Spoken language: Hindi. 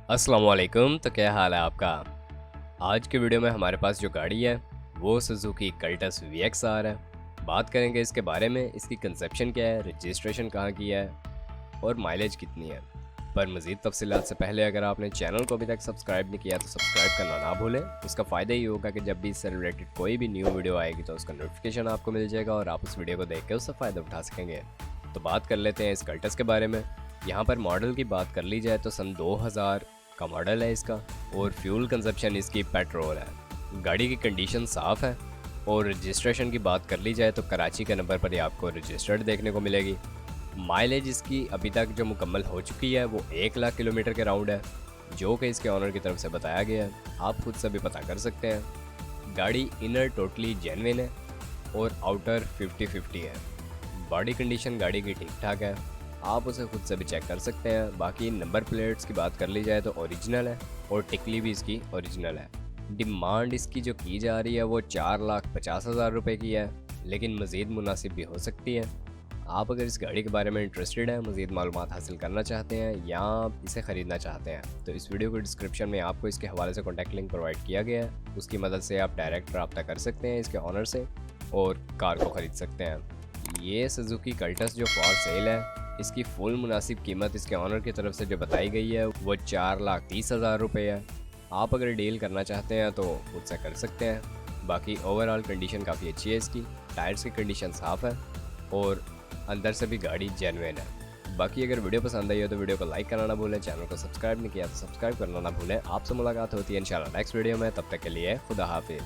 अस्सलाम वालेकुम। तो क्या हाल है आपका। आज के वीडियो में हमारे पास जो गाड़ी है वो सुजुकी कल्टस VXR है। बात करेंगे इसके बारे में, इसकी कंसेप्शन क्या है, रजिस्ट्रेशन कहाँ की है और माइलेज कितनी है। पर मज़ीद तफसीलात से पहले अगर आपने चैनल को अभी तक सब्सक्राइब नहीं किया तो सब्सक्राइब करना ना भूलें। इसका फ़ायदा ये होगा कि जब भी इससे रिलेटेड कोई भी न्यू वीडियो आएगी तो उसका नोटिफिकेशन आपको मिल जाएगा और आप उस वीडियो को देख के उससे फ़ायदा उठा सकेंगे। तो बात कर लेते हैं इस कल्टस के बारे में। यहाँ पर मॉडल की बात कर ली जाए तो सन 2000 का मॉडल है इसका और फ्यूल कंजप्शन इसकी पेट्रोल है। गाड़ी की कंडीशन साफ़ है और रजिस्ट्रेशन की बात कर ली जाए तो कराची के नंबर पर ही आपको रजिस्टर्ड देखने को मिलेगी। माइलेज इसकी अभी तक जो मुकम्मल हो चुकी है वो 1 लाख किलोमीटर के राउंड है, जो कि इसके ऑनर की तरफ से बताया गया है। आप खुद से भी पता कर सकते हैं। गाड़ी इनर टोटली जेन्युइन है और आउटर 50-50 है। बॉडी कंडीशन गाड़ी की ठीक ठाक है, आप उसे खुद से भी चेक कर सकते हैं। बाकी नंबर प्लेट्स की बात कर ली जाए तो ओरिजिनल है और टिकली भी इसकी ओरिजिनल है। डिमांड इसकी जो की जा रही है वो 4,50,000 रुपये की है, लेकिन मज़ीद मुनासिब भी हो सकती है। आप अगर इस गाड़ी के बारे में इंटरेस्टेड हैं, मज़ीद मालूमात हासिल करना चाहते हैं या इसे ख़रीदना चाहते हैं तो इस वीडियो के डिस्क्रिप्शन में आपको इसके हवाले से कॉन्टैक्ट लिंक प्रोवाइड किया गया है। उसकी मदद से आप डायरेक्ट रब्ता कर सकते हैं इसके ऑनर से और कार को ख़रीद सकते हैं। ये सुजुकी कल्टस जो फॉर सेल है, इसकी फुल मुनासिब कीमत इसके ऑनर की तरफ से जो बताई गई है वो 4,30,000 रुपये है। आप अगर डील करना चाहते हैं तो खुद से कर सकते हैं। बाकी ओवरऑल कंडीशन काफ़ी अच्छी है इसकी, टायर्स की कंडीशन साफ़ है और अंदर से भी गाड़ी जेन्युइन है। बाकी अगर वीडियो पसंद आई हो तो वीडियो को लाइक करना ना भूलें, चैनल को सब्सक्राइब नहीं किया तो सब्सक्राइब करना ना भूलें। आपसे मुलाकात होती है इंशाल्लाह नेक्स्ट वीडियो में, तब तक के लिए खुदा हाफिज़।